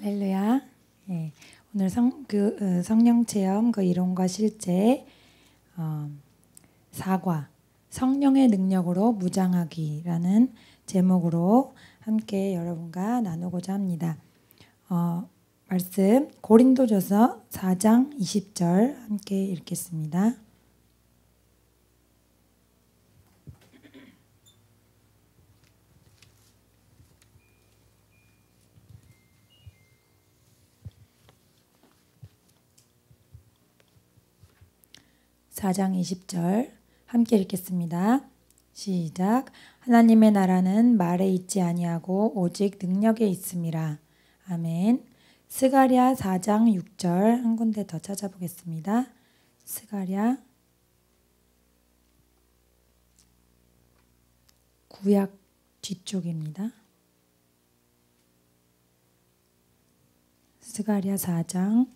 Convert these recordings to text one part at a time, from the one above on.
할렐루야. 예, 오늘 성령 체험 그 이론과 실제 4과 성령의 능력으로 무장하기라는 제목으로 함께 여러분과 나누고자 합니다. 말씀 고린도전서 4장 20절 함께 읽겠습니다. (4장 20절) 함께 읽겠습니다. 시작. 하나님의 나라는 말에 있지 아니하고 오직 능력에 있음이라. 아멘. 스가랴 4장 6절 한 군데 더 찾아보겠습니다. 스가랴 구약 뒤쪽입니다. 스가랴 4장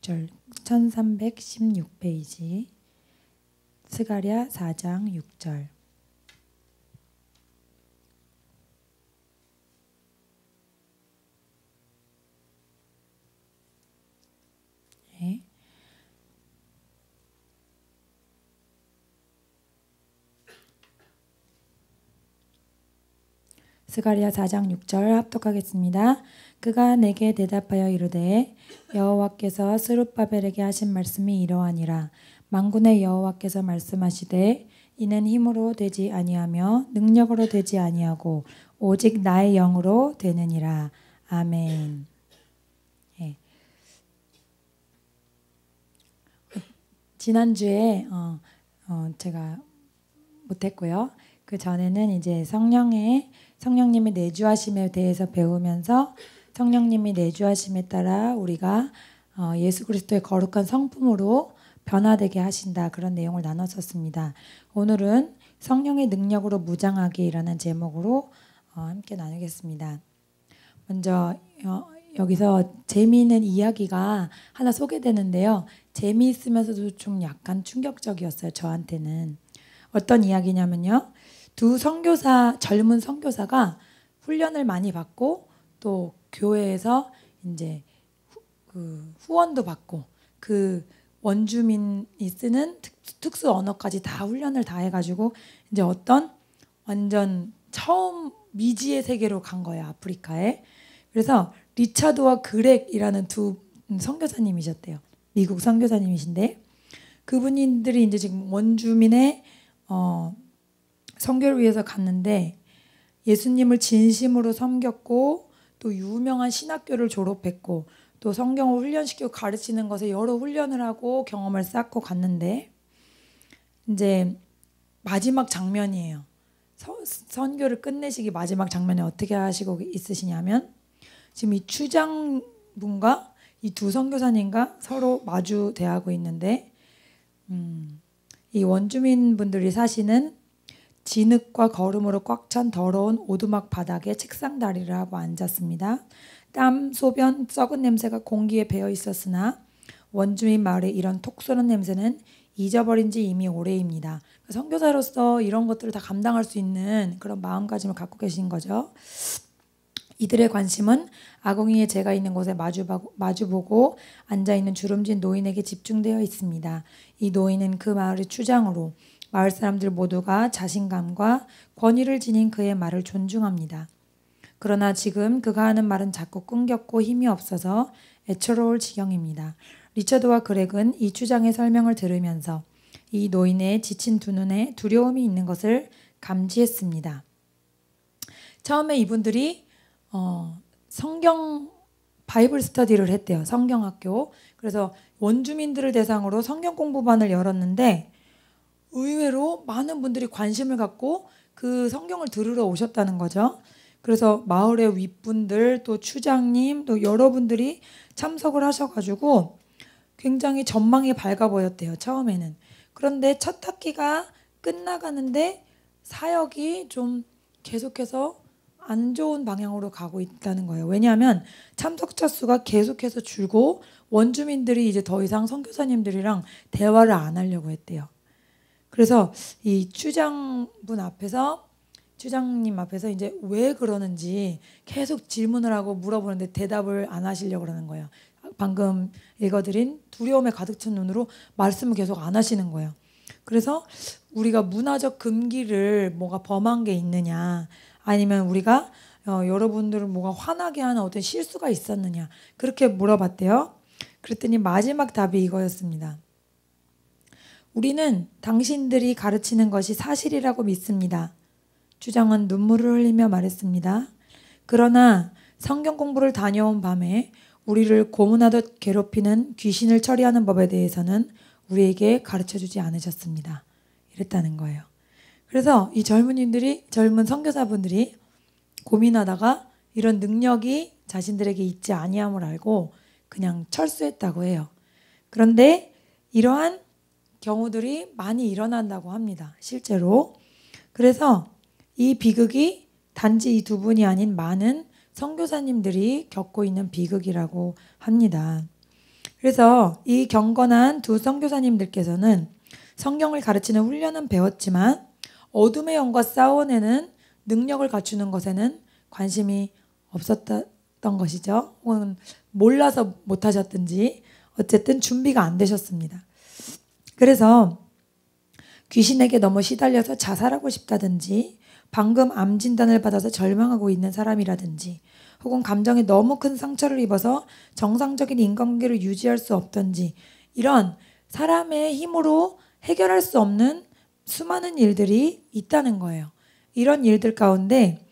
6절 1316페이지 스가랴 4장 6절. 네. 스가랴 4장 6절 합독하겠습니다. 그가 내게 대답하여 이르되 여호와께서 스룹바벨에게 하신 말씀이 이러하니라. 만군의 여호와께서 말씀하시되 이는 힘으로 되지 아니하며 능력으로 되지 아니하고 오직 나의 영으로 되느니라. 아멘. 예. 지난주에 제가 못했고요. 그 전에는 이제 성령님의 내주하심에 대해서 배우면서 성령님이 내주하심에 따라 우리가 예수 그리스도의 거룩한 성품으로 변화되게 하신다, 그런 내용을 나눴었습니다. 오늘은 성령의 능력으로 무장하기라는 제목으로 함께 나누겠습니다. 먼저 여기서 재미있는 이야기가 하나 소개되는데요. 재미있으면서도 좀 약간 충격적이었어요. 저한테는. 어떤 이야기냐면요. 젊은 선교사가 훈련을 많이 받고 또 교회에서 이제 후원도 받고 그 원주민이 쓰는 특수 언어까지 다 훈련을 다 해가지고 이제 어떤 완전 처음 미지의 세계로 간 거예요. 아프리카에. 그래서 리차드와 그렉이라는 두 선교사님이셨대요. 미국 선교사님이신데 그분들이 이제 지금 원주민의 선교를 위해서 갔는데 예수님을 진심으로 섬겼고 또 유명한 신학교를 졸업했고 또 성경을 훈련시키고 가르치는 것에 여러 훈련을 하고 경험을 쌓고 갔는데 이제 마지막 장면이에요. 선교를 끝내시기 마지막 장면에 어떻게 하시고 있으시냐면 지금 이 추장분과 이 두 선교사님과 서로 마주 대하고 있는데 이 원주민분들이 사시는 진흙과 거름으로 꽉 찬 더러운 오두막 바닥에 책상 다리를 하고 앉았습니다. 땀, 소변, 썩은 냄새가 공기에 배어 있었으나 원주민 마을의 이런 톡 쏘는 냄새는 잊어버린 지 이미 오래입니다. 선교사로서 이런 것들을 다 감당할 수 있는 그런 마음가짐을 갖고 계신 거죠. 이들의 관심은 아궁이에 재가 있는 곳에 마주보고 앉아있는 주름진 노인에게 집중되어 있습니다. 이 노인은 그 마을의 추장으로 마을 사람들 모두가 자신감과 권위를 지닌 그의 말을 존중합니다. 그러나 지금 그가 하는 말은 자꾸 끊겼고 힘이 없어서 애처로울 지경입니다. 리처드와 그렉은 이 추장의 설명을 들으면서 이 노인의 지친 두 눈에 두려움이 있는 것을 감지했습니다. 처음에 이분들이 성경 바이블 스터디를 했대요. 성경학교. 그래서 원주민들을 대상으로 성경 공부반을 열었는데 의외로 많은 분들이 관심을 갖고 그 성경을 들으러 오셨다는 거죠. 그래서 마을의 윗분들 또 추장님 또 여러분들이 참석을 하셔가지고 굉장히 전망이 밝아 보였대요. 처음에는. 그런데 첫 학기가 끝나가는데 사역이 좀 계속해서 안 좋은 방향으로 가고 있다는 거예요. 왜냐하면 참석자 수가 계속해서 줄고 원주민들이 이제 더 이상 선교사님들이랑 대화를 안 하려고 했대요. 그래서 이 추장분 앞에서 추장님 앞에서 이제 왜 그러는지 계속 질문을 하고 물어보는데 대답을 안 하시려고 그러는 거예요. 방금 읽어드린 두려움에 가득 찬 눈으로 말씀을 계속 안 하시는 거예요. 그래서 우리가 문화적 금기를 뭐가 범한 게 있느냐, 아니면 우리가 여러분들을 뭐가 화나게 하는 어떤 실수가 있었느냐, 그렇게 물어봤대요. 그랬더니 마지막 답이 이거였습니다. 우리는 당신들이 가르치는 것이 사실이라고 믿습니다. 추장은 눈물을 흘리며 말했습니다. 그러나 성경 공부를 다녀온 밤에 우리를 고문하듯 괴롭히는 귀신을 처리하는 법에 대해서는 우리에게 가르쳐주지 않으셨습니다. 이랬다는 거예요. 그래서 이 젊은 선교사분들이 고민하다가 이런 능력이 자신들에게 있지 아니함을 알고 그냥 철수했다고 해요. 그런데 이러한 경우들이 많이 일어난다고 합니다. 실제로. 그래서 이 비극이 단지 이 두 분이 아닌 많은 선교사님들이 겪고 있는 비극이라고 합니다. 그래서 이 경건한 두 선교사님들께서는 성경을 가르치는 훈련은 배웠지만 어둠의 영과 싸워내는 능력을 갖추는 것에는 관심이 없었던 것이죠. 혹은 몰라서 못하셨든지 어쨌든 준비가 안 되셨습니다. 그래서 귀신에게 너무 시달려서 자살하고 싶다든지, 방금 암 진단을 받아서 절망하고 있는 사람이라든지, 혹은 감정에 너무 큰 상처를 입어서 정상적인 인간관계를 유지할 수 없던지, 이런 사람의 힘으로 해결할 수 없는 수많은 일들이 있다는 거예요. 이런 일들 가운데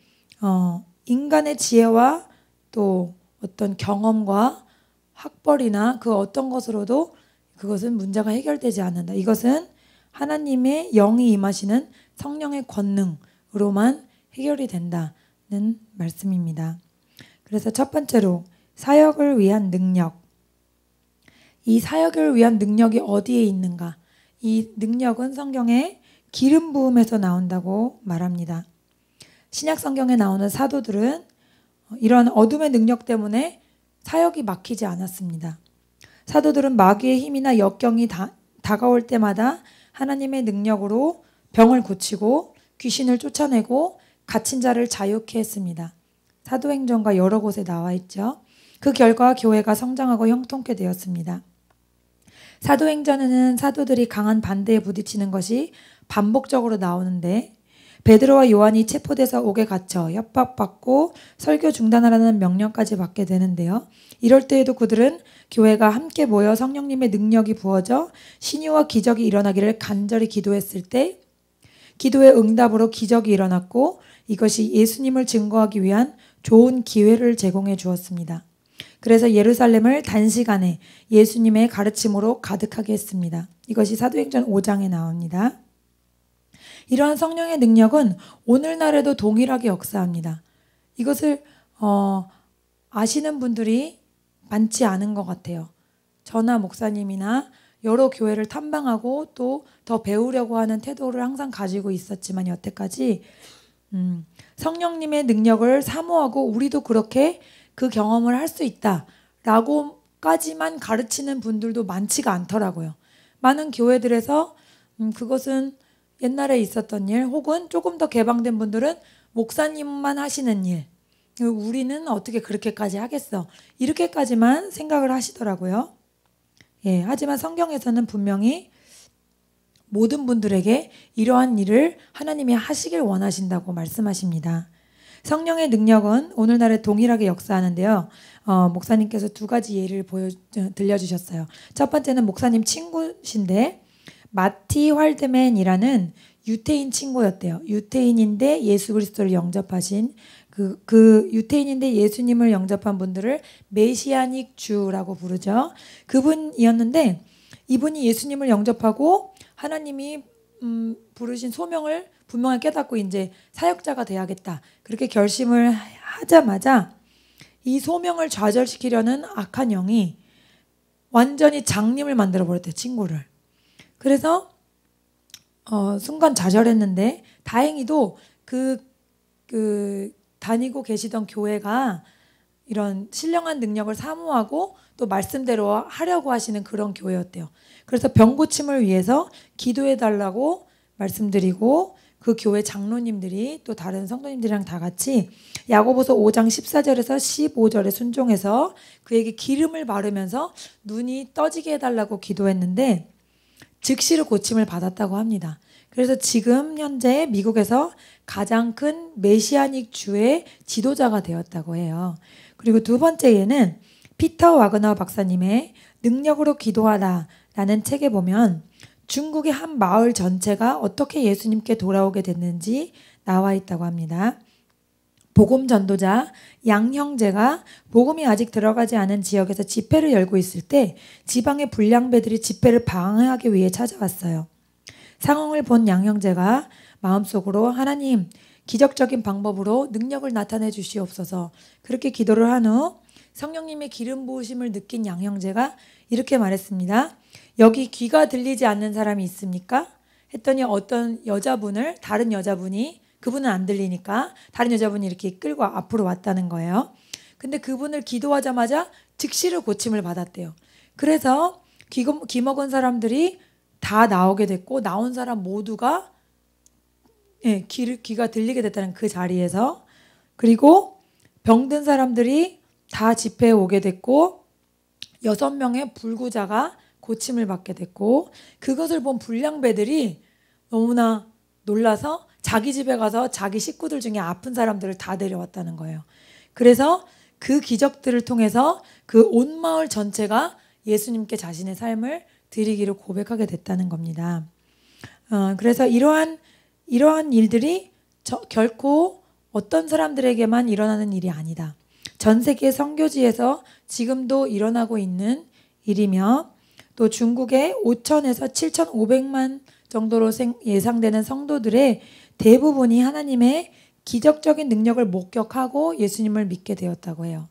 인간의 지혜와 또 어떤 경험과 학벌이나 그 어떤 것으로도 그것은 문제가 해결되지 않는다. 이것은 하나님의 영이 임하시는 성령의 권능으로만 해결이 된다는 말씀입니다. 그래서 첫 번째로 사역을 위한 능력. 이 사역을 위한 능력이 어디에 있는가? 이 능력은 성경의 기름 부음에서 나온다고 말합니다. 신약 성경에 나오는 사도들은 이런 어둠의 능력 때문에 사역이 막히지 않았습니다. 사도들은 마귀의 힘이나 역경이 다가올 때마다 하나님의 능력으로 병을 고치고 귀신을 쫓아내고 갇힌 자를 자유케 했습니다. 사도행전과 여러 곳에 나와 있죠. 그 결과 교회가 성장하고 형통케 되었습니다. 사도행전에는 사도들이 강한 반대에 부딪히는 것이 반복적으로 나오는데, 베드로와 요한이 체포돼서 옥에 갇혀 협박받고 설교 중단하라는 명령까지 받게 되는데요. 이럴 때에도 그들은 교회가 함께 모여 성령님의 능력이 부어져 신유와 기적이 일어나기를 간절히 기도했을 때 기도의 응답으로 기적이 일어났고, 이것이 예수님을 증거하기 위한 좋은 기회를 제공해 주었습니다. 그래서 예루살렘을 단시간에 예수님의 가르침으로 가득하게 했습니다. 이것이 사도행전 5장에 나옵니다. 이러한 성령의 능력은 오늘날에도 동일하게 역사합니다. 이것을 아시는 분들이 많지 않은 것 같아요. 저나 목사님이나 여러 교회를 탐방하고 또 더 배우려고 하는 태도를 항상 가지고 있었지만 여태까지 성령님의 능력을 사모하고 우리도 그렇게 그 경험을 할 수 있다라고까지만 가르치는 분들도 많지가 않더라고요. 많은 교회들에서 그것은 옛날에 있었던 일, 혹은 조금 더 개방된 분들은 목사님만 하시는 일, 우리는 어떻게 그렇게까지 하겠어, 이렇게까지만 생각을 하시더라고요. 하지만 성경에서는 분명히 모든 분들에게 이러한 일을 하나님이 하시길 원하신다고 말씀하십니다. 성령의 능력은 오늘날에 동일하게 역사하는데요. 목사님께서 두 가지 예를 들려주셨어요. 첫 번째는 목사님 친구신데 마티 활드맨이라는 유태인 친구였대요. 유태인인데 예수 그리스도를 영접하신 그 유태인인데 예수님을 영접한 분들을 메시아닉 주라고 부르죠. 그분이었는데 이분이 예수님을 영접하고 하나님이 부르신 소명을 분명히 깨닫고 이제 사역자가 돼야겠다, 그렇게 결심을 하자마자 이 소명을 좌절시키려는 악한 영이 완전히 장님을 만들어 버렸대요, 친구를. 그래서 순간 좌절했는데 다행히도 그 다니고 계시던 교회가 이런 신령한 능력을 사모하고 또 말씀대로 하려고 하시는 그런 교회였대요. 그래서 병 고침을 위해서 기도해 달라고 말씀드리고 그 교회 장로님들이 또 다른 성도님들이랑 다 같이 야고보서 5장 14절에서 15절에 순종해서 그에게 기름을 바르면서 눈이 떠지게 해달라고 기도했는데 즉시로 고침을 받았다고 합니다. 그래서 지금 현재 미국에서 가장 큰 메시아닉 주의 지도자가 되었다고 해요. 그리고 두 번째에는 피터 와그너 박사님의 능력으로 기도하라 라는 책에 보면 중국의 한 마을 전체가 어떻게 예수님께 돌아오게 됐는지 나와 있다고 합니다. 복음 전도자 양 형제가 복음이 아직 들어가지 않은 지역에서 집회를 열고 있을 때 지방의 불량배들이 집회를 방해하기 위해 찾아왔어요. 상황을 본 양 형제가 마음속으로 하나님 기적적인 방법으로 능력을 나타내 주시옵소서 그렇게 기도를 한 후 성령님의 기름 부으심을 느낀 양 형제가 이렇게 말했습니다. 여기 귀가 들리지 않는 사람이 있습니까? 했더니 어떤 여자분을 다른 여자분이 그분은 안 들리니까 다른 여자분이 이렇게 끌고 앞으로 왔다는 거예요. 근데 그분을 기도하자마자 즉시로 고침을 받았대요. 그래서 귀 먹은 사람들이 다 나오게 됐고 나온 사람 모두가 귀가 들리게 됐다는 그 자리에서 그리고 병든 사람들이 다 집회에 오게 됐고 6명의 불구자가 고침을 받게 됐고 그것을 본 불량배들이 너무나 놀라서 자기 집에 가서 자기 식구들 중에 아픈 사람들을 다 데려왔다는 거예요. 그래서 그 기적들을 통해서 그 온 마을 전체가 예수님께 자신의 삶을 드리기를 고백하게 됐다는 겁니다. 그래서 이러한 일들이 결코 어떤 사람들에게만 일어나는 일이 아니다. 전 세계 선교지에서 지금도 일어나고 있는 일이며 또 중국의 5천에서 7,500만 정도로 예상되는 성도들의 대부분이 하나님의 기적적인 능력을 목격하고 예수님을 믿게 되었다고 해요.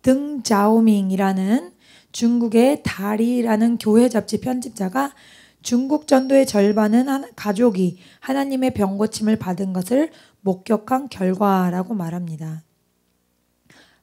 등자오밍이라는 중국의 다리라는 교회 잡지 편집자가 중국 전도의 절반은 가족이 하나님의 병고침을 받은 것을 목격한 결과라고 말합니다.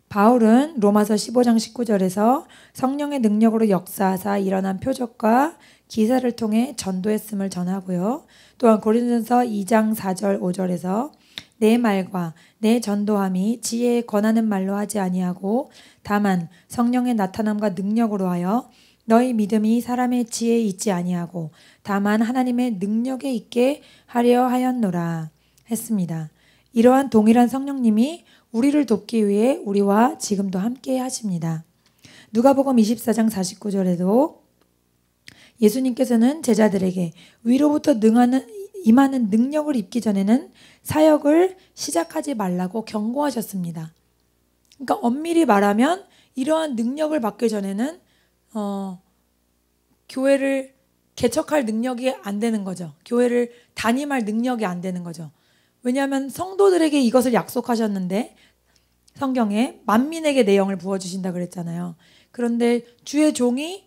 바울은 로마서 15장 19절에서 성령의 능력으로 역사하사 일어난 표적과 기사를 통해 전도했음을 전하고요. 또한 고린도전서 2장 4절 5절에서 내 말과 내 전도함이 지혜에 권하는 말로 하지 아니하고 다만 성령의 나타남과 능력으로 하여 너희 믿음이 사람의 지혜에 있지 아니하고 다만 하나님의 능력에 있게 하려 하였노라 했습니다. 이러한 동일한 성령님이 우리를 돕기 위해 우리와 지금도 함께 하십니다. 누가복음 24장 49절에도 예수님께서는 제자들에게 위로부터 임하는 능력을 입기 전에는 사역을 시작하지 말라고 경고하셨습니다. 그러니까 엄밀히 말하면 이러한 능력을 받기 전에는 교회를 개척할 능력이 안 되는 거죠. 교회를 담임할 능력이 안 되는 거죠. 왜냐하면 성도들에게 이것을 약속하셨는데 성경에 만민에게 내 영을 부어주신다 그랬잖아요. 그런데 주의 종이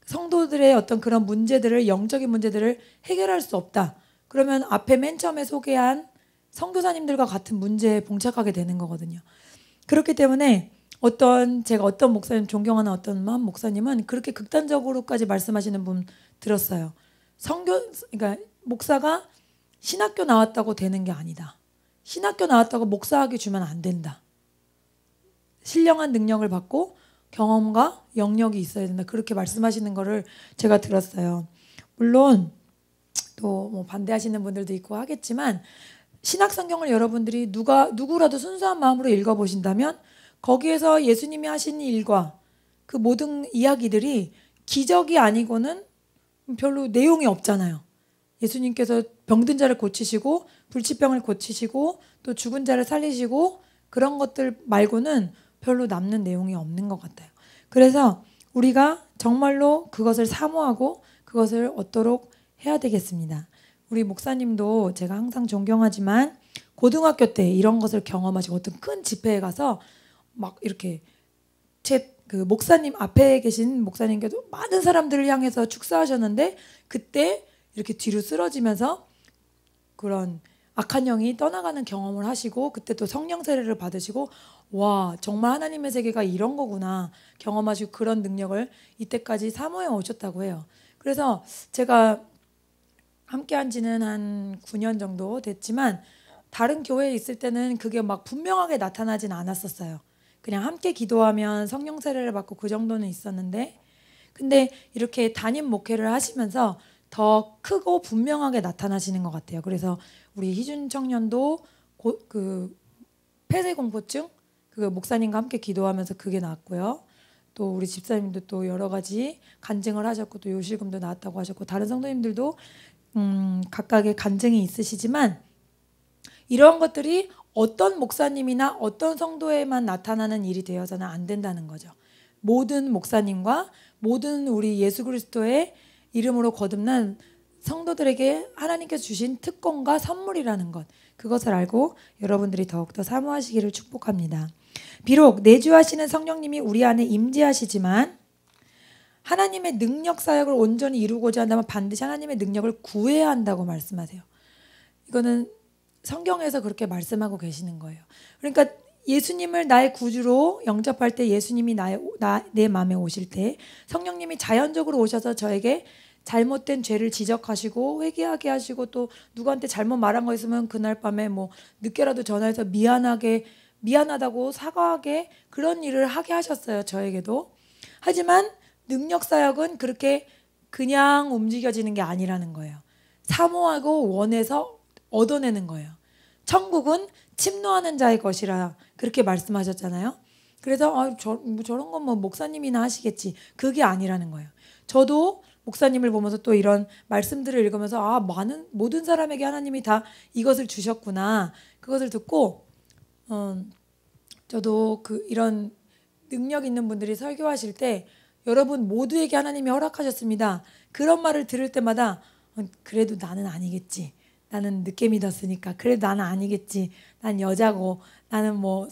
성도들의 어떤 그런 문제들을 영적인 문제들을 해결할 수 없다. 그러면 앞에 맨 처음에 소개한 선교사님들과 같은 문제에 봉착하게 되는 거거든요. 그렇기 때문에 제가 어떤 목사님 존경하는 어떤 목사님은 그렇게 극단적으로까지 말씀하시는 분 들었어요. 그러니까 목사가 신학교 나왔다고 되는 게 아니다. 신학교 나왔다고 목사하게 주면 안 된다. 신령한 능력을 받고 경험과 영역이 있어야 된다. 그렇게 말씀하시는 거를 제가 들었어요. 물론 또 뭐 반대하시는 분들도 있고 하겠지만 신약 성경을 여러분들이 누구라도 순수한 마음으로 읽어보신다면 거기에서 예수님이 하신 일과 그 모든 이야기들이 기적이 아니고는 별로 내용이 없잖아요. 예수님께서 병든 자를 고치시고 불치병을 고치시고 또 죽은 자를 살리시고 그런 것들 말고는 별로 남는 내용이 없는 것 같아요. 그래서 우리가 정말로 그것을 사모하고 그것을 얻도록 해야 되겠습니다. 우리 목사님도 제가 항상 존경하지만 고등학교 때 이런 것을 경험하시고 어떤 큰 집회에 가서 막 이렇게 그 목사님 앞에 계신 목사님께도 많은 사람들을 향해서 축사하셨는데 그때 이렇게 뒤로 쓰러지면서 그런 악한 영이 떠나가는 경험을 하시고 그때 또 성령 세례를 받으시고 와 정말 하나님의 세계가 이런 거구나 경험하시고 그런 능력을 이때까지 사모해 오셨다고 해요. 그래서 제가 함께한 지는 한 9년 정도 됐지만 다른 교회에 있을 때는 그게 막 분명하게 나타나진 않았었어요. 그냥 함께 기도하면 성령 세례를 받고 그 정도는 있었는데, 근데 이렇게 담임 목회를 하시면서 더 크고 분명하게 나타나시는 것 같아요. 그래서 우리 희준 청년도 그 폐쇄공포증 그 목사님과 함께 기도하면서 그게 나왔고요. 또 우리 집사님도 또 여러 가지 간증을 하셨고 또 요실금도 나왔다고 하셨고 다른 성도님들도 각각의 간증이 있으시지만 이런 것들이 어떤 목사님이나 어떤 성도에만 나타나는 일이 되어서는 안 된다는 거죠. 모든 목사님과 모든 우리 예수 그리스도의 이름으로 거듭난 성도들에게 하나님께서 주신 특권과 선물이라는 것, 그것을 알고 여러분들이 더욱더 사모하시기를 축복합니다. 비록 내주하시는 성령님이 우리 안에 임재하시지만 하나님의 능력 사역을 온전히 이루고자 한다면 반드시 하나님의 능력을 구해야 한다고 말씀하세요. 이거는 성경에서 그렇게 말씀하고 계시는 거예요. 그러니까 예수님을 나의 구주로 영접할 때 예수님이 내 마음에 오실 때 성령님이 자연적으로 오셔서 저에게 잘못된 죄를 지적하시고 회개하게 하시고 또 누구한테 잘못 말한 거 있으면 그날 밤에 뭐 늦게라도 전화해서 미안하다고 사과하게 그런 일을 하게 하셨어요. 저에게도. 하지만 능력 사역은 그렇게 그냥 움직여지는 게 아니라는 거예요. 사모하고 원해서 얻어내는 거예요. 천국은 침노하는 자의 것이라 그렇게 말씀하셨잖아요. 그래서 저런 건 뭐 목사님이나 하시겠지. 그게 아니라는 거예요. 저도 목사님을 보면서 또 이런 말씀들을 읽으면서 모든 사람에게 하나님이 다 이것을 주셨구나. 그것을 듣고 저도 이런 능력 있는 분들이 설교하실 때 여러분 모두에게 하나님이 허락하셨습니다. 그런 말을 들을 때마다 그래도 나는 아니겠지. 나는 늦게 믿었으니까 그래도 나는 아니겠지. 난 여자고 나는 뭐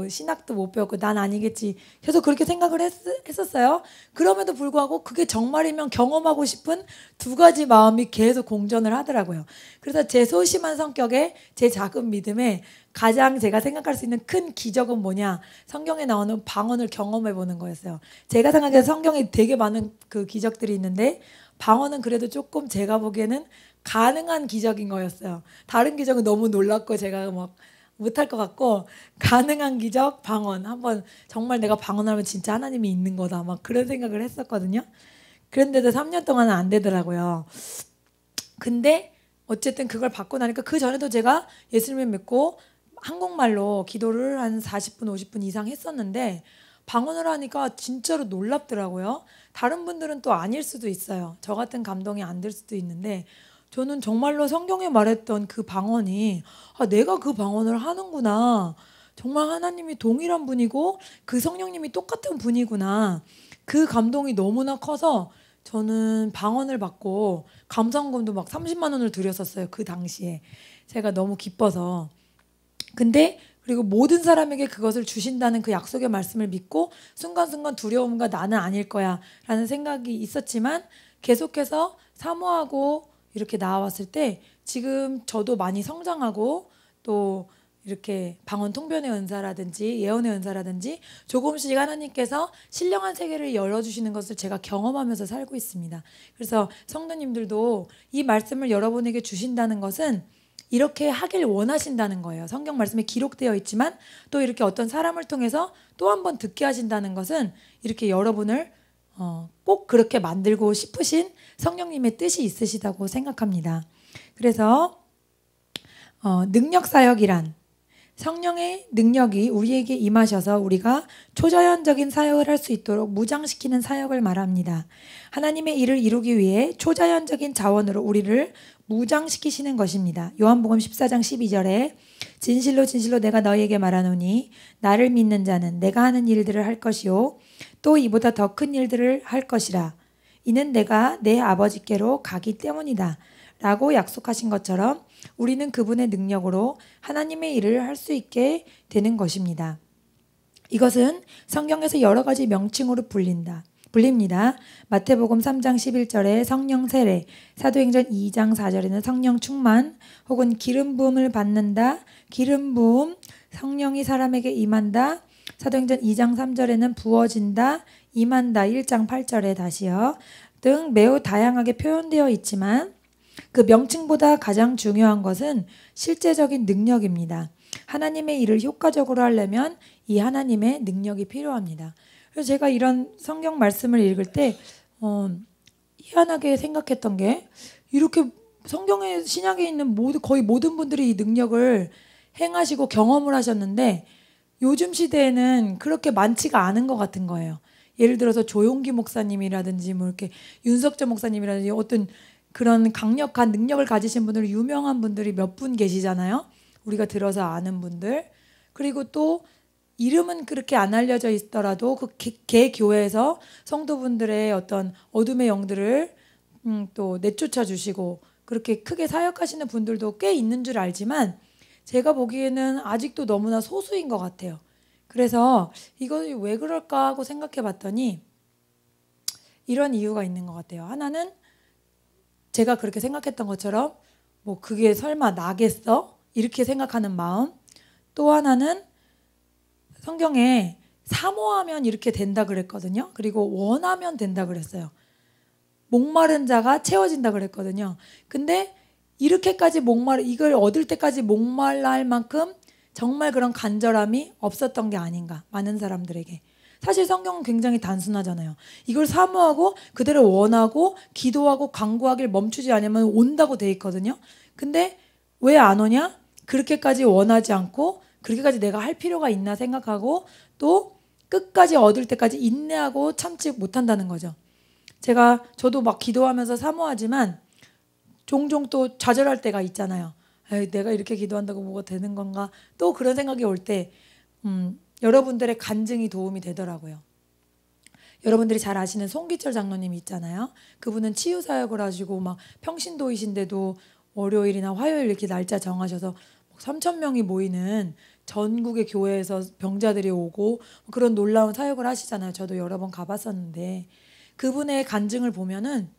신학도 못 배웠고 난 아니겠지. 계속 그렇게 생각을 했었어요. 그럼에도 불구하고 그게 정말이면 경험하고 싶은 두 가지 마음이 계속 공존을 하더라고요. 그래서 제 소심한 성격에 제 작은 믿음에 가장 제가 생각할 수 있는 큰 기적은 뭐냐? 성경에 나오는 방언을 경험해 보는 거였어요. 제가 생각해서 성경에 되게 많은 그 기적들이 있는데 방언은 그래도 조금 제가 보기에는 가능한 기적인 거였어요. 다른 기적은 너무 놀랍고 제가 막 못할 것 같고 가능한 기적 방언 한번 정말 내가 방언하면 진짜 하나님이 있는 거다 막 그런 생각을 했었거든요. 그런데도 3년 동안은 안 되더라고요. 근데 어쨌든 그걸 받고 나니까 그 전에도 제가 예수님을 믿고 한국말로 기도를 한 40분 50분 이상 했었는데 방언을 하니까 진짜로 놀랍더라고요. 다른 분들은 또 아닐 수도 있어요. 저 같은 감동이 안 될 수도 있는데 저는 정말로 성경에 말했던 그 방언이 내가 그 방언을 하는구나. 정말 하나님이 동일한 분이고 그 성령님이 똑같은 분이구나. 그 감동이 너무나 커서 저는 방언을 받고 감사원금도 막 30만 원을 드렸었어요. 그 당시에. 제가 너무 기뻐서. 근데 그리고 모든 사람에게 그것을 주신다는 그 약속의 말씀을 믿고 순간순간 두려움과 나는 아닐 거야 라는 생각이 있었지만 계속해서 사모하고 이렇게 나왔을 때 지금 저도 많이 성장하고 또 이렇게 방언 통변의 은사라든지 예언의 은사라든지 조금씩 하나님께서 신령한 세계를 열어주시는 것을 제가 경험하면서 살고 있습니다. 그래서 성도님들도 이 말씀을 여러분에게 주신다는 것은 이렇게 하길 원하신다는 거예요. 성경 말씀에 기록되어 있지만 또 이렇게 어떤 사람을 통해서 또 한 번 듣게 하신다는 것은 이렇게 여러분을 꼭 그렇게 만들고 싶으신 성령님의 뜻이 있으시다고 생각합니다. 그래서 능력사역이란 성령의 능력이 우리에게 임하셔서 우리가 초자연적인 사역을 할 수 있도록 무장시키는 사역을 말합니다. 하나님의 일을 이루기 위해 초자연적인 자원으로 우리를 무장시키시는 것입니다. 요한복음 14장 12절에 진실로 진실로 내가 너희에게 말하노니 나를 믿는 자는 내가 하는 일들을 할 것이요 또 이보다 더 큰 일들을 할 것이라. 이는 내가 내 아버지께로 가기 때문이다 라고 약속하신 것처럼 우리는 그분의 능력으로 하나님의 일을 할 수 있게 되는 것입니다. 이것은 성경에서 여러 가지 명칭으로 불립니다. 마태복음 3장 11절에 성령 세례, 사도행전 2장 4절에는 성령 충만 혹은 기름 부음을 받는다, 기름 부음, 성령이 사람에게 임한다, 사도행전 2장 3절에는 부어진다, 임한다, 1장 8절에 다시요 등 매우 다양하게 표현되어 있지만 그 명칭보다 가장 중요한 것은 실제적인 능력입니다. 하나님의 일을 효과적으로 하려면 이 하나님의 능력이 필요합니다. 그래서 제가 이런 성경 말씀을 읽을 때 희한하게 생각했던 게, 이렇게 성경에, 신약에 있는 거의 모든 분들이 이 능력을 행하시고 경험을 하셨는데 요즘 시대에는 그렇게 많지가 않은 것 같은 거예요. 예를 들어서 조용기 목사님이라든지 뭐 이렇게 윤석재 목사님이라든지 어떤 그런 강력한 능력을 가지신 분들, 유명한 분들이 몇 분 계시잖아요. 우리가 들어서 아는 분들. 그리고 또 이름은 그렇게 안 알려져 있더라도 그 개 교회에서 성도분들의 어떤 어둠의 영들을 또 내쫓아 주시고 그렇게 크게 사역하시는 분들도 꽤 있는 줄 알지만 제가 보기에는 아직도 너무나 소수인 것 같아요. 그래서 이것이 왜 그럴까 하고 생각해 봤더니 이런 이유가 있는 것 같아요. 하나는 제가 그렇게 생각했던 것처럼 뭐 그게 설마 나겠어? 이렇게 생각하는 마음. 또 하나는 성경에 사모하면 이렇게 된다 그랬거든요. 그리고 원하면 된다 그랬어요. 목마른 자가 채워진다 그랬거든요. 근데 이렇게까지 이걸 얻을 때까지 목말라 할 만큼 정말 그런 간절함이 없었던 게 아닌가, 많은 사람들에게. 사실 성경은 굉장히 단순하잖아요. 이걸 사모하고 그대로 원하고 기도하고 간구하길 멈추지 않으면 온다고 돼 있거든요. 근데 왜 안 오냐? 그렇게까지 원하지 않고 그렇게까지 내가 할 필요가 있나 생각하고 또 끝까지 얻을 때까지 인내하고 참지 못한다는 거죠. 저도 막 기도하면서 사모하지만 종종 또 좌절할 때가 있잖아요. 에이, 내가 이렇게 기도한다고 뭐가 되는 건가? 또 그런 생각이 올 때 여러분들의 간증이 도움이 되더라고요. 여러분들이 잘 아시는 송기철 장로님이 있잖아요. 그분은 치유 사역을 하시고 막 평신도이신데도 월요일이나 화요일 이렇게 날짜 정하셔서 3,000명이 모이는 전국의 교회에서 병자들이 오고 그런 놀라운 사역을 하시잖아요. 저도 여러 번 가봤었는데 그분의 간증을 보면은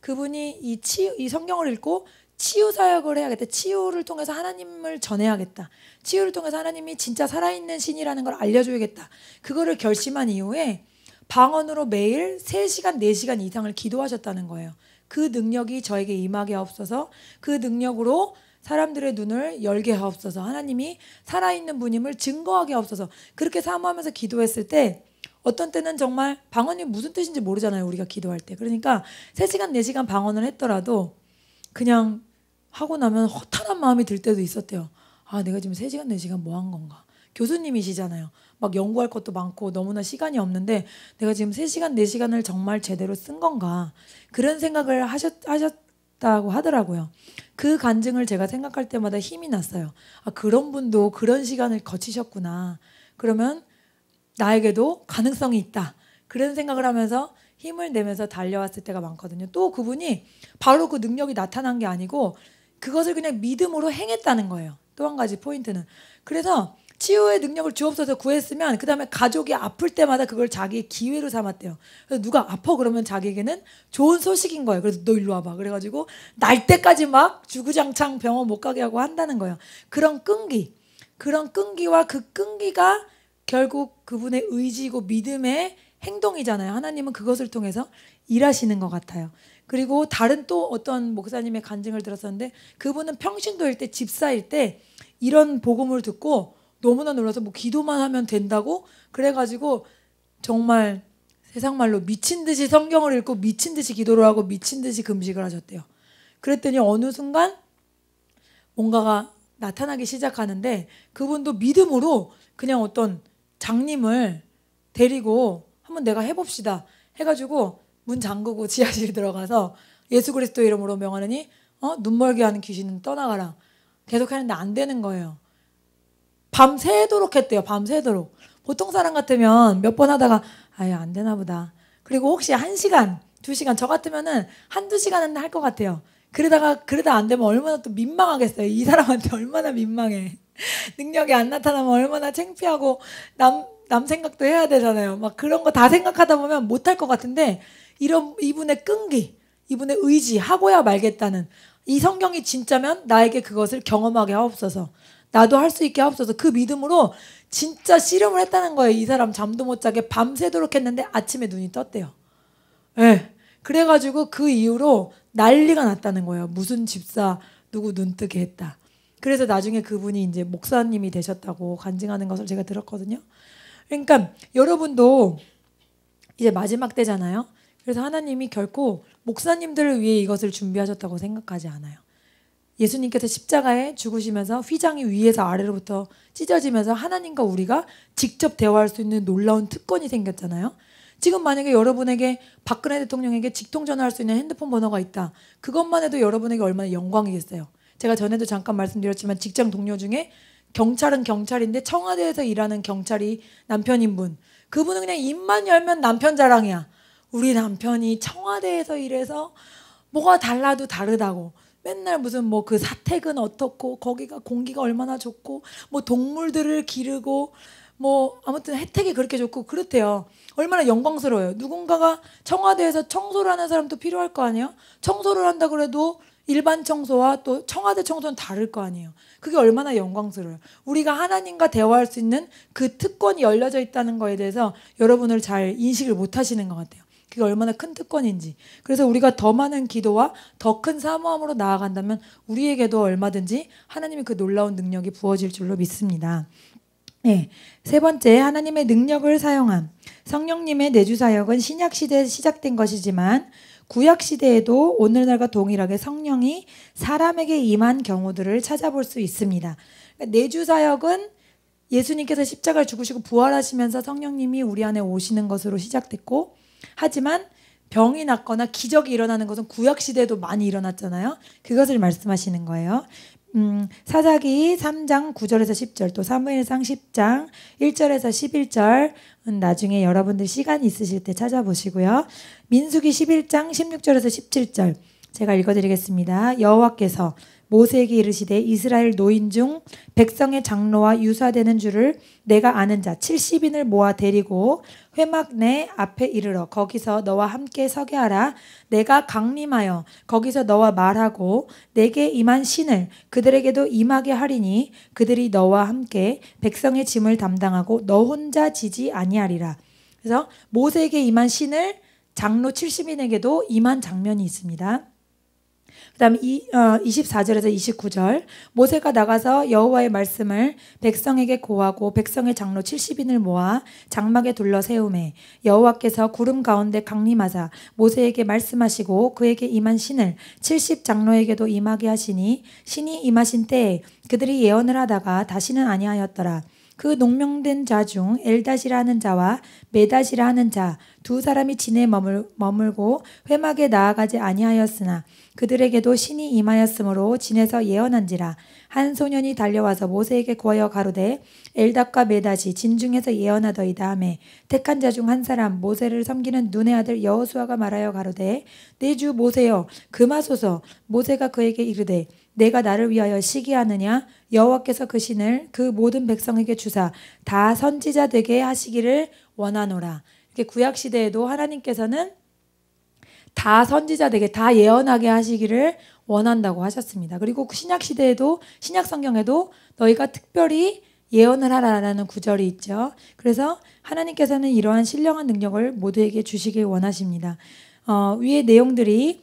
그분이 이 성경을 읽고 치유 사역을 해야겠다. 치유를 통해서 하나님을 전해야겠다. 치유를 통해서 하나님이 진짜 살아있는 신이라는 걸 알려줘야겠다. 그거를 결심한 이후에 방언으로 매일 3시간, 4시간 이상을 기도하셨다는 거예요. 그 능력이 저에게 임하게 하옵소서. 그 능력으로 사람들의 눈을 열게 하옵소서. 하나님이 살아있는 분임을 증거하게 하옵소서. 그렇게 사모하면서 기도했을 때 어떤 때는 정말 방언이 무슨 뜻인지 모르잖아요. 우리가 기도할 때. 그러니까 3시간, 4시간 방언을 했더라도 그냥 하고 나면 허탄한 마음이 들 때도 있었대요. 아, 내가 지금 3시간, 4시간 뭐 한 건가? 교수님이시잖아요. 막 연구할 것도 많고 너무나 시간이 없는데 내가 지금 3시간, 4시간을 정말 제대로 쓴 건가? 그런 생각을 하셨다고 하더라고요. 그 간증을 제가 생각할 때마다 힘이 났어요. 아, 그런 분도 그런 시간을 거치셨구나. 그러면 나에게도 가능성이 있다. 그런 생각을 하면서 힘을 내면서 달려왔을 때가 많거든요. 또 그분이 바로 그 능력이 나타난 게 아니고 그것을 그냥 믿음으로 행했다는 거예요. 또 한 가지 포인트는. 그래서 치유의 능력을 주옵소서 구했으면 그 다음에 가족이 아플 때마다 그걸 자기의 기회로 삼았대요. 그래서 누가 아파 그러면 자기에게는 좋은 소식인 거예요. 그래서 너 일로 와봐. 그래가지고 날 때까지 막 주구장창 병원 못 가게 하고 한다는 거예요. 그런 끈기와 그 끈기가 결국 그분의 의지이고 믿음의 행동이잖아요. 하나님은 그것을 통해서 일하시는 것 같아요. 그리고 다른 또 어떤 목사님의 간증을 들었었는데 그분은 평신도일 때, 집사일 때 이런 복음을 듣고 너무나 놀라서 뭐 기도만 하면 된다고 그래가지고 정말 세상 말로 미친 듯이 성경을 읽고 미친 듯이 기도를 하고 미친 듯이 금식을 하셨대요. 그랬더니 어느 순간 뭔가가 나타나기 시작하는데 그분도 믿음으로 그냥 어떤 장님을 데리고 한번 내가 해봅시다 해가지고 문 잠그고 지하실 들어가서 예수 그리스도 이름으로 명하느니 눈멀게 하는 귀신은 떠나가라. 계속 하는데 안 되는 거예요. 밤새도록 했대요. 밤새도록. 보통 사람 같으면 몇 번 하다가 아유 안 되나 보다. 그리고 혹시 1시간, 2시간 저 같으면은 1-2시간은 할 것 같아요. 그러다 안 되면 얼마나 또 민망하겠어요. 이 사람한테 얼마나 민망해. 능력이 안 나타나면 얼마나 창피하고 남 생각도 해야 되잖아요. 막 그런 거 다 생각하다 보면 못할 것 같은데 이분의 끈기, 이분의 의지, 하고야 말겠다는 이 성경이 진짜면 나에게 그것을 경험하게 하옵소서. 나도 할 수 있게 하옵소서. 그 믿음으로 진짜 씨름을 했다는 거예요. 이 사람 잠도 못 자게 밤새도록 했는데 아침에 눈이 떴대요. 네. 그래가지고 그 이후로 난리가 났다는 거예요. 무슨 집사 누구 눈뜨게 했다. 그래서 나중에 그분이 이제 목사님이 되셨다고 간증하는 것을 제가 들었거든요. 그러니까 여러분도 이제 마지막 때잖아요. 그래서 하나님이 결코 목사님들을 위해 이것을 준비하셨다고 생각하지 않아요. 예수님께서 십자가에 죽으시면서 휘장이 위에서 아래로부터 찢어지면서 하나님과 우리가 직접 대화할 수 있는 놀라운 특권이 생겼잖아요. 지금 만약에 여러분에게 박근혜 대통령에게 직통전화할 수 있는 핸드폰 번호가 있다. 그것만 해도 여러분에게 얼마나 영광이겠어요. 제가 전에도 잠깐 말씀드렸지만 직장 동료 중에 경찰은 경찰인데 청와대에서 일하는 경찰이 남편인 분. 그분은 그냥 입만 열면 남편 자랑이야. 우리 남편이 청와대에서 일해서 뭐가 달라도 다르다고. 맨날 무슨 뭐 그 사택은 어떻고 거기가 공기가 얼마나 좋고 뭐 동물들을 기르고 뭐 아무튼 혜택이 그렇게 좋고 그렇대요. 얼마나 영광스러워요. 누군가가 청와대에서 청소를 하는 사람도 필요할 거 아니에요. 청소를 한다 그래도 일반 청소와 또 청와대 청소는 다를 거 아니에요. 그게 얼마나 영광스러워요. 우리가 하나님과 대화할 수 있는 그 특권이 열려져 있다는 거에 대해서 여러분을 잘 인식을 못 하시는 것 같아요. 그게 얼마나 큰 특권인지. 그래서 우리가 더 많은 기도와 더 큰 사모함으로 나아간다면 우리에게도 얼마든지 하나님의 그 놀라운 능력이 부어질 줄로 믿습니다. 네. 세 번째, 하나님의 능력을 사용함. 성령님의 내주 사역은 신약 시대에 시작된 것이지만 구약 시대에도 오늘날과 동일하게 성령이 사람에게 임한 경우들을 찾아볼 수 있습니다. 내주 사역은 예수님께서 십자가를 죽으시고 부활하시면서 성령님이 우리 안에 오시는 것으로 시작됐고, 하지만 병이 낫거나 기적이 일어나는 것은 구약 시대에도 많이 일어났잖아요. 그것을 말씀하시는 거예요. 사사기 3장 9절에서 10절, 또 사무엘상 10장 1절에서 11절 나중에 여러분들 시간 있으실 때 찾아보시고요. 민수기 11장 16절에서 17절 제가 읽어드리겠습니다. 여호와께서 모세에게 이르시되 이스라엘 노인 중 백성의 장로와 유사되는 줄을 내가 아는 자 70인을 모아 데리고 회막 내 앞에 이르러 거기서 너와 함께 서게 하라. 내가 강림하여 거기서 너와 말하고 내게 임한 신을 그들에게도 임하게 하리니 그들이 너와 함께 백성의 짐을 담당하고 너 혼자 지지 아니하리라. 그래서 모세에게 임한 신을 장로 70인에게도 임한 장면이 있습니다. 그 다음 24절에서 29절 모세가 나가서 여호와의 말씀을 백성에게 고하고 백성의 장로 70인을 모아 장막에 둘러 세우매 여호와께서 구름 가운데 강림하사 모세에게 말씀하시고 그에게 임한 신을 70장로에게도 임하게 하시니 신이 임하신 때에 그들이 예언을 하다가 다시는 아니하였더라. 그 농명된 자 중 엘닷이라 하는 자와 메닷이라 하는 자 두 사람이 진에 머물고 회막에 나아가지 아니하였으나 그들에게도 신이 임하였으므로 진에서 예언한지라. 한 소년이 달려와서 모세에게 구하여 가로되 엘닷과 메닷이 진중에서 예언하더이다 하매 택한 자 중 한 사람 모세를 섬기는 눈의 아들 여호수아가 말하여 가로되 내 주 모세여 금하소서. 모세가 그에게 이르되 내가 나를 위하여 시기하느냐? 여호와께서 그 신을 그 모든 백성에게 주사 다 선지자 되게 하시기를 원하노라. 이렇게 구약 시대에도 하나님께서는 다 선지자 되게 다 예언하게 하시기를 원한다고 하셨습니다. 그리고 신약 시대에도 신약 성경에도 너희가 특별히 예언을 하라라는 구절이 있죠. 그래서 하나님께서는 이러한 신령한 능력을 모두에게 주시길 원하십니다. 위의 내용들이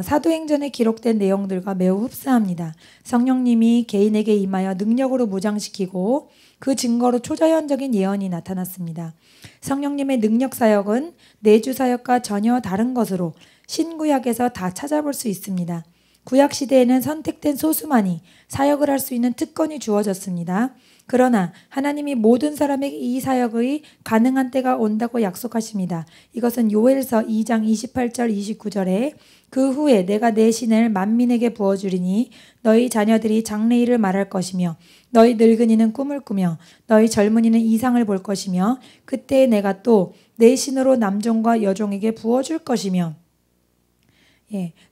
사도행전에 기록된 내용들과 매우 흡사합니다. 성령님이 개인에게 임하여 능력으로 무장시키고 그 증거로 초자연적인 예언이 나타났습니다. 성령님의 능력 사역은 내주 사역과 전혀 다른 것으로 신구약에서 다 찾아볼 수 있습니다. 구약 시대에는 선택된 소수만이 사역을 할 수 있는 특권이 주어졌습니다. 그러나 하나님이 모든 사람에게 이 사역의 가능한 때가 온다고 약속하십니다. 이것은 요엘서 2장 28절 29절에 그 후에 내가 내 신을 만민에게 부어주리니 너희 자녀들이 장래일을 말할 것이며 너희 늙은이는 꿈을 꾸며 너희 젊은이는 이상을 볼 것이며 그때 내가 또 내 신으로 남종과 여종에게 부어줄 것이며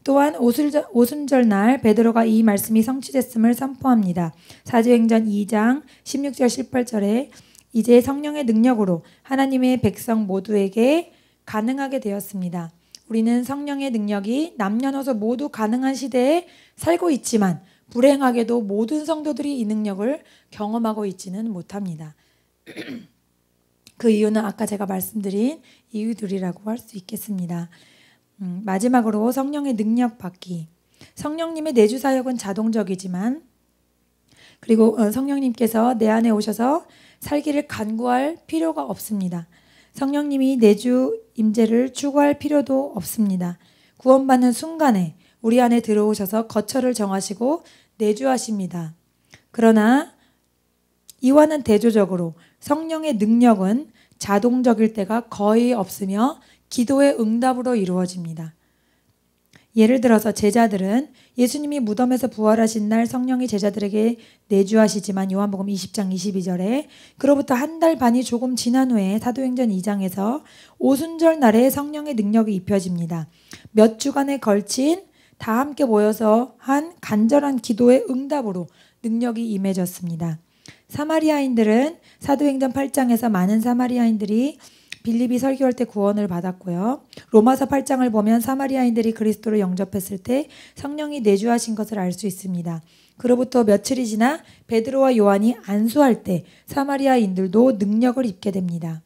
또한 오순절날 베드로가 이 말씀이 성취됐음을 선포합니다. 사도행전 2장 16절 18절에 이제 성령의 능력으로 하나님의 백성 모두에게 가능하게 되었습니다. 우리는 성령의 능력이 남녀노소 모두 가능한 시대에 살고 있지만 불행하게도 모든 성도들이 이 능력을 경험하고 있지는 못합니다. 그 이유는 아까 제가 말씀드린 이유들이라고 할 수 있겠습니다. 마지막으로 성령의 능력 받기. 성령님의 내주 사역은 자동적이지만 그리고 성령님께서 내 안에 오셔서 살기를 간구할 필요가 없습니다. 성령님이 내주 임재를 추구할 필요도 없습니다. 구원받는 순간에 우리 안에 들어오셔서 거처를 정하시고 내주하십니다. 그러나 이와는 대조적으로 성령의 능력은 자동적일 때가 거의 없으며 기도의 응답으로 이루어집니다. 예를 들어서 제자들은 예수님이 무덤에서 부활하신 날 성령이 제자들에게 내주하시지만 요한복음 20장 22절에 그로부터 한 달 반이 조금 지난 후에 사도행전 2장에서 오순절 날에 성령의 능력이 입혀집니다. 몇 주간에 걸친 다 함께 모여서 한 간절한 기도의 응답으로 능력이 임해졌습니다. 사마리아인들은 사도행전 8장에서 많은 사마리아인들이 빌립이 설교할 때 구원을 받았고요. 로마서 8장을 보면 사마리아인들이 그리스도를 영접했을 때 성령이 내주하신 것을 알 수 있습니다. 그로부터 며칠이 지나 베드로와 요한이 안수할 때 사마리아인들도 능력을 입게 됩니다.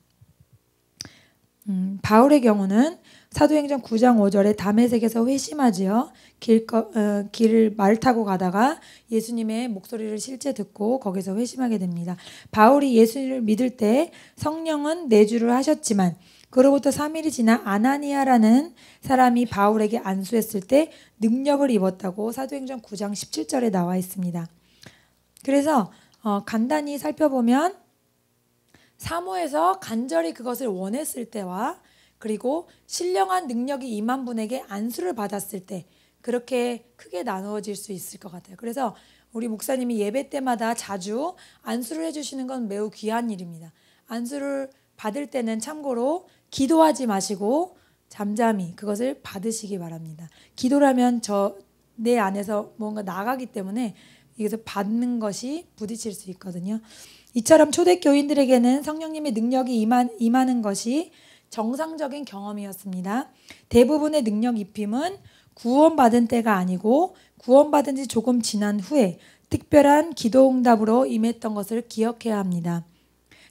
바울의 경우는 사도행전 9장 5절에 다메섹에서 회심하지요. 길을 말 타고 가다가 예수님의 목소리를 실제 듣고 거기서 회심하게 됩니다. 바울이 예수를 믿을 때 성령은 내주를 하셨지만 그로부터 3일이 지나 아나니아라는 사람이 바울에게 안수했을 때 능력을 입었다고 사도행전 9장 17절에 나와 있습니다. 그래서 간단히 살펴보면 사모에서 간절히 그것을 원했을 때와 그리고 신령한 능력이 임한 분에게 안수를 받았을 때 그렇게 크게 나누어질 수 있을 것 같아요. 그래서 우리 목사님이 예배 때마다 자주 안수를 해주시는 건 매우 귀한 일입니다. 안수를 받을 때는 참고로 기도하지 마시고 잠잠히 그것을 받으시기 바랍니다. 기도라면 내 안에서 뭔가 나가기 때문에 이것을 받는 것이 부딪힐 수 있거든요. 이처럼 초대교인들에게는 성령님의 능력이 임하는 것이 정상적인 경험이었습니다. 대부분의 능력 입힘은 구원받은 때가 아니고 구원받은 지 조금 지난 후에 특별한 기도 응답으로 임했던 것을 기억해야 합니다.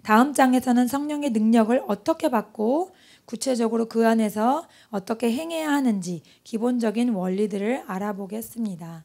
다음 장에서는 성령의 능력을 어떻게 받고 구체적으로 그 안에서 어떻게 행해야 하는지 기본적인 원리들을 알아보겠습니다.